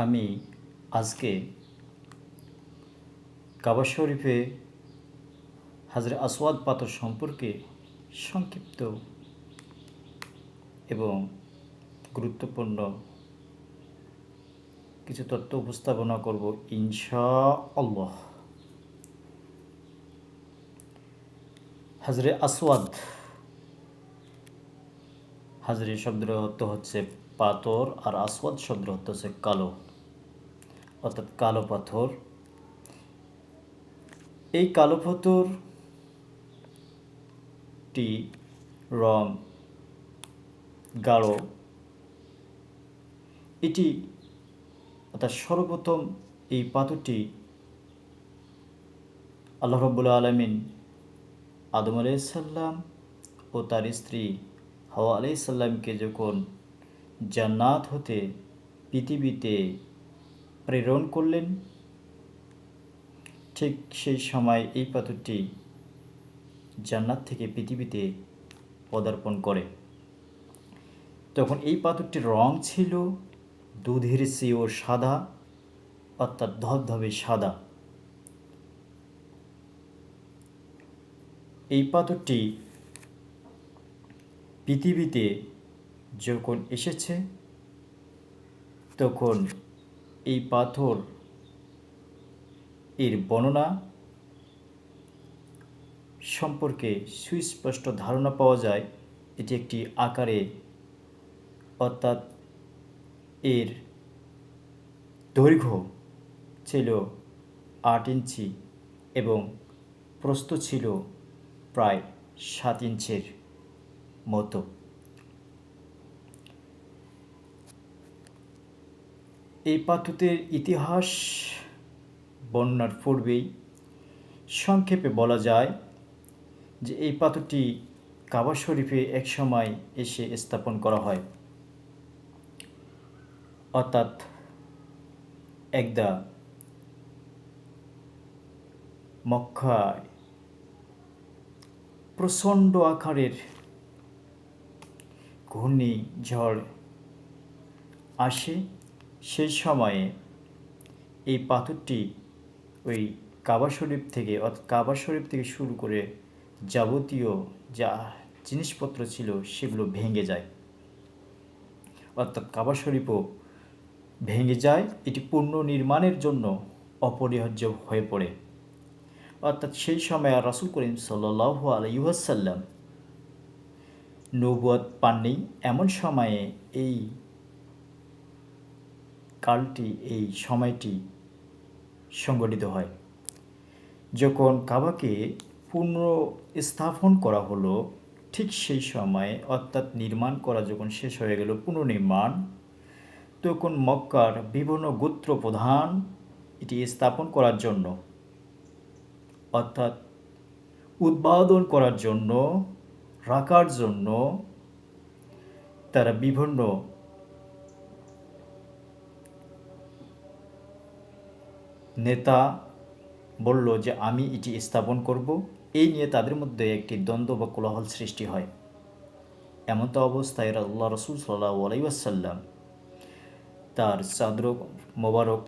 আমি আজকে কাবা শরীফে হাজরে আসওয়াদ পাথর সম্পর্কে সংক্ষিপ্ত এবং গুরুত্বপূর্ণ কিছু তথ্য উপস্থাপনা করব ইনশাআল্লাহ। হাজরে আসওয়াদ, হাজরে শব্দের অর্থ হচ্ছে পাথর, আর আসওয়াদ শব্দের অর্থ হচ্ছে কালো, অর্থাৎ কালো পাথর। এই কালো পাথরটি রং গাঢ়। এটি অর্থাৎ সর্বপ্রথম এই পাথরটি আল্লাহ রাব্বুল আলামিন আদম আলাইহিসসালাম ও তার স্ত্রী হাওয়া আলাইহিসসালামকে যখন জান্নাত হতে পৃথিবীতে প্রেরণ করলেন, ঠিক সেই সময় এই পাথরটি জান্নাত থেকে পৃথিবীতে পদার্পণ করে। তখন এই পাথরটির রং ছিল দুধের চেয়েও সাদা, অর্থাৎ ধবধবে সাদা। এই পাথরটি পৃথিবীতে যখন এসেছে, তখন এই পাথর এর বর্ণনা সম্পর্কে সুস্পষ্ট ধারণা পাওয়া যায়। এটি একটি আকারে, অর্থাৎ এর দৈর্ঘ্য ছিল 8 ইঞ্চি এবং প্রস্থ ছিল প্রায় 7 ইঞ্চির মতো। এই পাথরের ইতিহাস বর্ণনার পূর্বেই সংক্ষেপে বলা যায় যে এই পাথরটি কাবা শরীফে একসময় এসে স্থাপন করা হয়, অর্থাৎ একদা মক্কায় প্রচণ্ড আকারের ঘূর্ণিঝড় আসে। সেই সময়ে এই পাথরটি ওই কাবা শরীফ থেকে শুরু করে যাবতীয় যা জিনিসপত্র ছিল সেগুলো ভেঙে যায়, অর্থাৎ কাবা শরীফও ভেঙে যায়। এটি পুনর্নির্মাণের জন্য অপরিহার্য হয়ে পড়ে। অর্থাৎ সেই সময় রাসূল করিম সাল্লাল্লাহু আলাইহি ওয়াসাল্লাম নবুয়ত পাননি। এমন সময়ে এই সময়টি সংঘটিত হয়, যখন কাবাকে পুনঃস্থাপন করা হলো। ঠিক সেই সময়ে, অর্থাৎ নির্মাণ করা যখন শেষ হয়ে গেল, পুনর্নির্মাণ, তখন মক্কার বিভিন্ন গোত্র প্রধান এটি স্থাপন করার জন্য, অর্থাৎ উদ্বোধন করার জন্য, রাখার জন্য তারা বিভিন্ন নেতা বলল যে আমি এটি স্থাপন করব। এই নিয়ে তাদের মধ্যে একটি দ্বন্দ্ব বা কোলাহল সৃষ্টি হয়। এমতো অবস্থায় আল্লাহ রাসূল সাল্লাল্লাহু আলাইহি ওয়াসাল্লাম তার চাদর মোবারক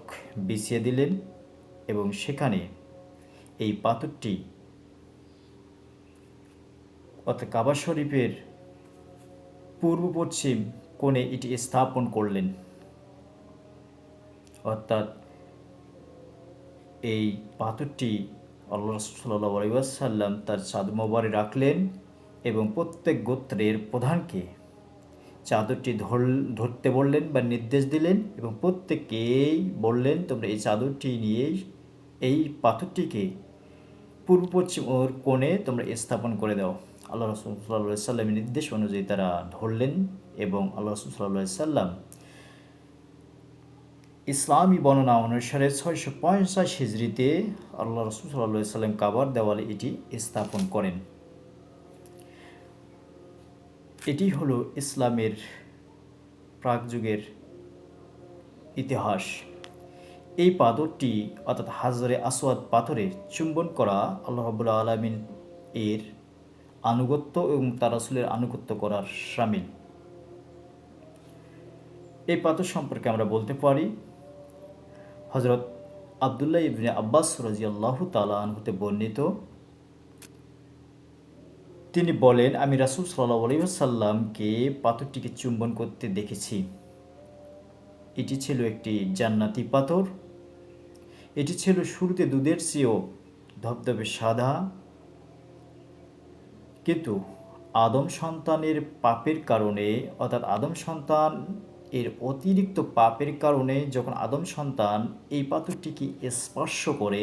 বিছিয়ে দিলেন এবং সেখানে এই পাথরটি, অর্থাৎ কাবা শরীফের পূর্ব পশ্চিম কোণে এটি স্থাপন করলেন। অর্থাৎ এই পাথরটি আল্লাহ রাসূল সাল্লাল্লাহু আলাইহি ওয়াসাল্লাম তার চাদর মোবারকে রাখলেন এবং প্রত্যেক গোত্রের প্রধানকে চাদরটি ধরতে বললেন বা নির্দেশ দিলেন, এবং প্রত্যেককেই বললেন তোমরা এই চাদরটি নিয়ে এই পাথরটিকে পূর্ব পশ্চিম ওর কোণে তোমরা স্থাপন করে দাও। আল্লাহ রাসূল সাল্লাল্লাহু আলাইহি সাল্লামের নির্দেশ অনুযায়ী তারা ধরলেন এবং আল্লাহ রাসূল সাল্লাল্লাহু আলাইহি সাল্লাম ইসলামী বর্ণনা অনুসারে 650 হিজরিতে আল্লাহ রাসূল সাল্লাল্লাহু আলাইহি সাল্লাম কাবার দেওয়ালে এটি স্থাপন করেন। এটি হলো ইসলামের প্রাকযুগের ইতিহাস। এই পাথরটি, অর্থাৎ হাজরে আসওয়াদ পাথরে চুম্বন করা আল্লাহ রাব্বুল আলামিন এর আনুগত্য এবং তার রাসূলের আনুগত্য করার শামিল। এই পাথর সম্পর্কে আমরা বলতে পারি হযরত আব্দুল্লাহ ইবনে আব্বাস রাদিয়াল্লাহু তাআলা আনহু হতে বর্ণিত, তিনি বলেন, আমি রাসূল সাল্লাল্লাহু আলাইহি ওয়াসাল্লামকে পাথরটিকে চুম্বন করতে দেখেছি। এটি ছিল একটি জান্নাতি পাথর। এটি ছিল শুরুতে দুধের চেয়েও ধবধবে সাদা, কিন্তু আদম সন্তানের পাপের কারণে, অর্থাৎ আদম সন্তান এর অতিরিক্ত পাপের কারণে যখন আদম সন্তান এই পাথরটিকে স্পর্শ করে,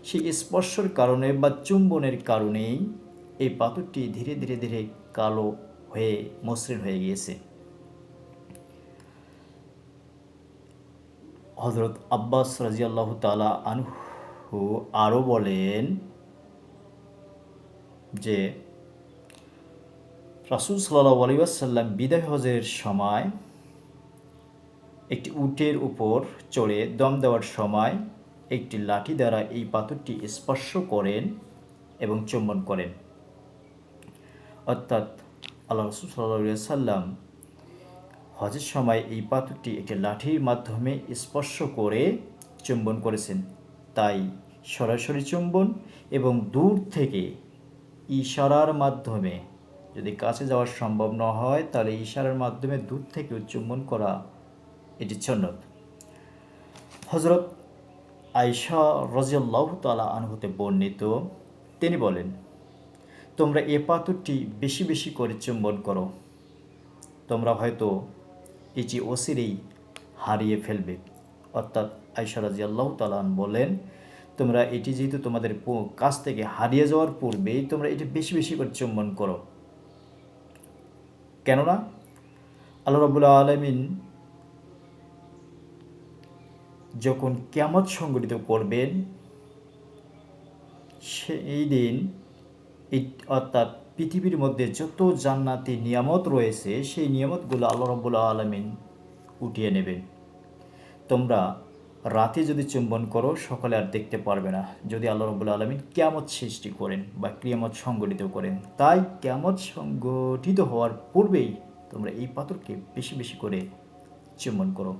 সেই স্পর্শের কারণে বা চুম্বনের কারণেই এই পাথরটি ধীরে ধীরে ধীরে কালো হয়ে মসৃণ হয়ে গিয়েছে। হযরত আব্বাস রাদিয়াল্লাহু তাআলা আনহু আরও বলেন যে রাসূল সাল্লাল্লাহু আলাইহি ওয়াসাল্লাম বিদায় হজের সময় একটি উটের উপর চড়ে দম দেওয়ার সময় একটি লাঠি দ্বারা এই পাথরটি স্পর্শ করেন এবং চুম্বন করেন। অর্থাৎ আল্লাহ রাসূল সাল্লাল্লাহু আলাইহি ওয়াসাল্লাম হজের সময় এই পাথরটি একটি লাঠির মাধ্যমে স্পর্শ করে চুম্বন করেছেন। তাই সরাসরি চুম্বন এবং দূর থেকে ইশারার মাধ্যমে, যদি কাছে যাওয়া সম্ভব না হয় তাহলে ইশারার মাধ্যমে দূর থেকে চুম্বন করা এটি সুন্নত। হযরত আয়েশা রাদিয়াল্লাহু তাআলা আনহা হতে বর্ণিত, তিনি বলেন, তোমরা এ পাথরটি বেশি বেশি করে চুম্বন করো, তোমরা হয়তো এটি অচিরেই হারিয়ে ফেলবে। অর্থাৎ আয়েশা রাদিয়াল্লাহু তাআলা বলেন, তোমরা এটি যেহেতু তোমাদের কাছ থেকে হারিয়ে যাওয়ার পূর্বেই তোমরা এটি বেশি বেশি করে চুম্বন করো। কেননা আল্লাহ রাব্বুল আলামিন যখন কিয়ামত সংঘটিত করবেন, সেই দিন অর্থাৎ পৃথিবীর মধ্যে যত জান্নাতি নিয়ামত রয়েছে সেই নিয়ামতগুলো আল্লাহ রাব্বুল আলামিন উঠিয়ে নেবেন। তোমরা রাতে যদি চুম্বন করো সকালে আর দেখতে পারবে না, যদি আল্লাহ রাব্বুল আলামিন কিয়ামত সৃষ্টি করেন বা কিয়ামত সংঘটিত করেন। তাই কিয়ামত সংঘটিত হওয়ার পূর্বেই তোমরা এই পাথরকে বেশি বেশি করে চুম্বন করো।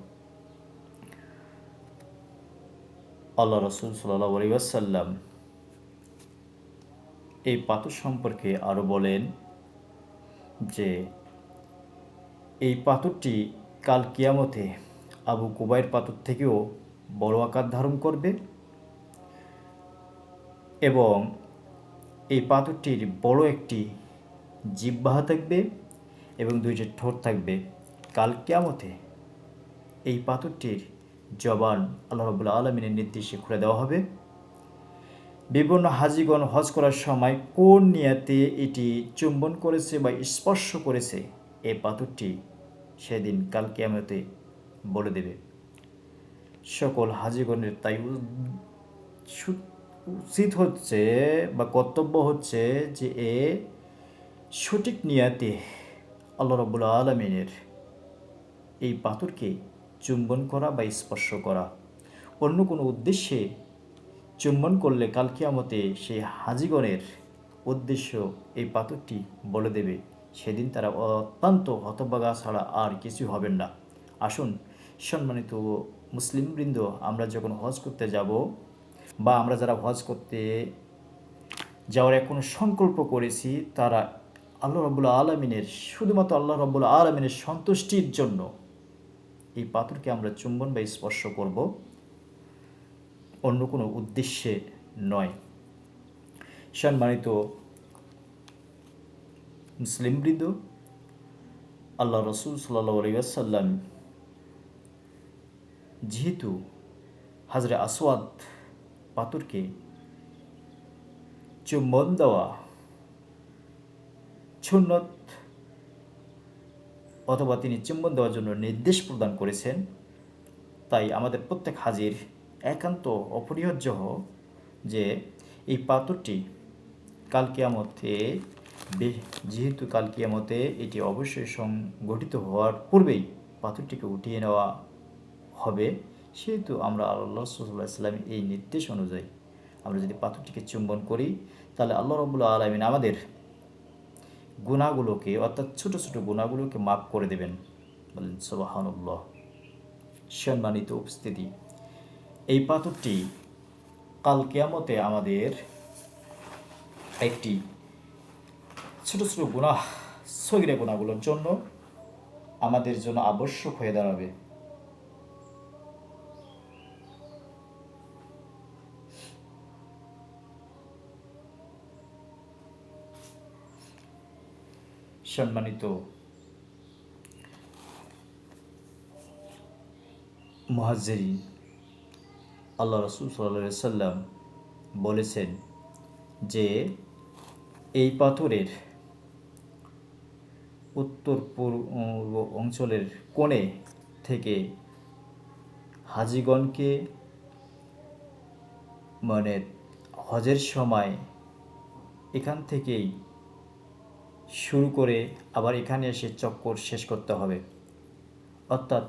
আল্লাহ রাসূল সাল্লাল্লাহু আলাইহি ওয়াসাল্লাম এই পাথর সম্পর্কে আরও বলেন যে এই পাথরটি কাল কিয়ামতে আবু কুবাইর পাথর থেকেও বড় আকার ধারণ করবে এবং এই পাথরটির বড় একটি জিহ্বা থাকবে এবং দুইটি ঠোঁট থাকবে। কাল কিয়ামতে এই পাথরটির জবান আল্লাহ রাব্বুল আলামিনের নির্দেশে খুলে দেওয়া হবে। বিভিন্ন হাজীগণ হজ করার সময় কোন নিয়তে এটি চুম্বন করেছে বা স্পর্শ করেছে এই পাথরটি সেদিন কাল কিয়ামতে বলে দেবে। সকল হাজীগণের তাই উচিত হচ্ছে বা কর্তব্য হচ্ছে যে এ সঠিক নিয়তে আল্লাহ রাব্বুল আলামিনের এই পাথরকে চুম্বন করা বা স্পর্শ করা। অন্য কোনো উদ্দেশ্যে চুম্বন করলে কাল কিয়ামতে সেই হাজীগণের উদ্দেশ্য এই পাথরটি বলে দেবে। সেদিন তারা অত্যন্ত হতভাগা ছাড়া আর কিছু হবেন না। আসুন সম্মানিত মুসলিমবৃন্দ, আমরা যখন হজ করতে যাব বা আমরা যারা হজ করতে যাওয়ার এখনো সংকল্প করেছি, তারা আল্লাহ রাব্বুল আলামিনের, শুধুমাত্র আল্লাহ রাব্বুল আলামিনের সন্তুষ্টির জন্য এই পাথরকে আমরা চুম্বন বা স্পর্শ করব, অন্য কোনো উদ্দেশ্যে নয়। সম্মানিত মুসলিমবৃন্দ, আল্লাহ রাসূল সাল্লাল্লাহু আলাইহি ওয়াসাল্লাম যেহেতু হাজরে আসওয়াদ পাথরকে চুম্বন দেওয়া সুন্নত অথবা তিনি চুম্বন দেওয়ার জন্য নির্দেশ প্রদান করেছেন, তাই আমাদের প্রত্যেক হাজির একান্ত অপরিহার্য যে এই পাথরটি কাল কিয়ামতে, যেহেতু কাল কিয়ামতে এটি অবশ্যই সংগঠিত হওয়ার পূর্বেই পাথরটিকে উঠিয়ে নেওয়া হবে, সেহেতু আমরা আল্লাহ সাল্লাল্লাহু আলাইহি ওয়াসাল্লামের এই নির্দেশ অনুযায়ী আমরা যদি পাথরটিকে চুম্বন করি তাহলে আল্লাহ রাব্বুল আলামিন আমাদের গুনাহগুলোকে, অর্থাৎ ছোট ছোট গুনাহগুলোকে মাফ করে দেবেন। বলেন সুবহানাল্লাহ। সম্মানিত উপস্থিতি, এই পাথরটি কাল কিয়ামতে আমাদের একটি ছোট ছোট গুনাহ, সগীরা গুনাহগুলোর জন্য আমাদের জন্য আবশ্যক হয়ে দাঁড়াবে। সম্মানিত মুহাজ্জিরিন, আল্লাহ রাসূল সাল্লাল্লাহু আলাইহি সাল্লাম বলেছেন যে এই পাথরের উত্তর পূর্ব অঞ্চলের কোণে থেকে হাজিগণকে মানে হজের সময় এখান থেকেই শুরু করে আবার এখানে এসে চক্কর শেষ করতে হবে। অর্থাৎ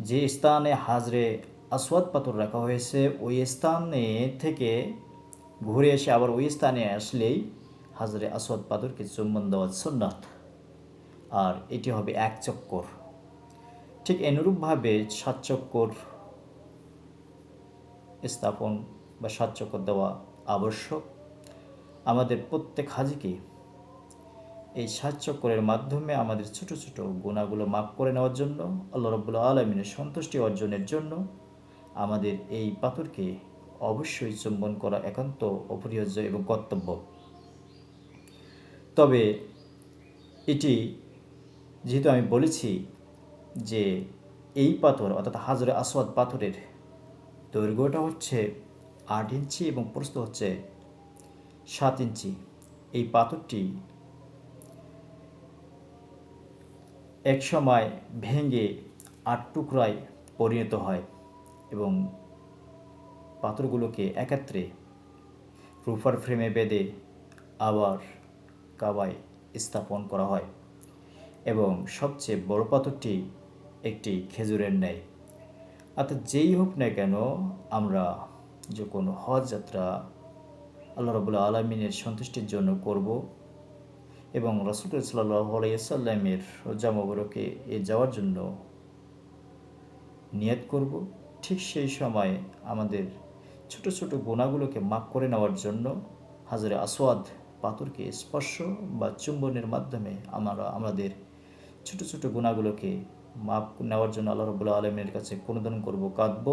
যে স্থানে হাজরে আসওয়াদ পাথর রাখা হয়েছে ওই স্থানে থেকে ঘুরে এসে আবার ওই স্থানে আসলেই হাজরে আসওয়াদ পাথরকে চুম্বন দেওয়া সুন্নাত, আর এটি হবে এক চক্কর। ঠিক অনুরূপভাবে 7 চক্কর স্থাপন বা 7 চক্কর দেওয়া আবশ্যক। আমাদের প্রত্যেক হাজিকে এই 7 চক্করের মাধ্যমে আমাদের ছোট ছোট গুনাহগুলো মাফ করে নেওয়ার জন্য, আল্লাহ রাব্বুল আলামিনের সন্তুষ্টি অর্জনের জন্য আমাদের এই পাথরকে অবশ্যই চুম্বন করা একান্ত অপরিহার্য এবং কর্তব্য। তবে এটি যেহেতু আমি বলেছি যে এই পাথর অর্থাৎ হাজরে আসওয়াদ পাথরের দৈর্ঘ্যটা হচ্ছে 8 ইঞ্চি এবং প্রস্থ হচ্ছে 7 ইঞ্চি। এই পাথরটি এক সময় ভেঙে 8 টুকরায় পরিণত হয় এবং পাথরগুলোকে একত্রে রূপার ফ্রেমে বেঁধে আবার কাবায় স্থাপন করা হয় এবং সবচেয়ে বড় পাথরটি একটি খেজুরের ন্যায়। অর্থাৎ যেই হোক না কেন আমরা যখন হজ যাত্রা আল্লাহ রাব্বুল আলামিনের সন্তুষ্টির জন্য করব এবং রাসূলুল্লাহ সাল্লাল্লাহু আলাইহি ওয়াসাল্লামের রোজা মোবারকে যাওয়ার জন্য নিয়ত করব, ঠিক সেই সময় আমাদের ছোট ছোট গুনাহগুলোকে মাফ করে নেওয়ার জন্য হাজরে আসওয়াদ পাথরকে স্পর্শ বা চুম্বনের মাধ্যমে আমরা আমাদের ছোট ছোট গুনাহগুলোকে মাফ নেওয়ার জন্য আল্লাহ রাব্বুল আলামিনের কাছে প্রণোদন করব, কাঁদব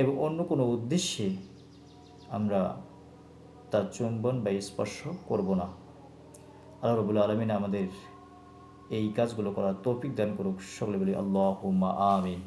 এবং অন্য কোনো উদ্দেশ্যে আমরা তার চুম্বন বা স্পর্শ করব না। আল্লাহ রাব্বুল আলামিন আমাদের এই কাজগুলো করার তৌফিক দান করুক। সকলে বলি আল্লাহুম্মা আমিন।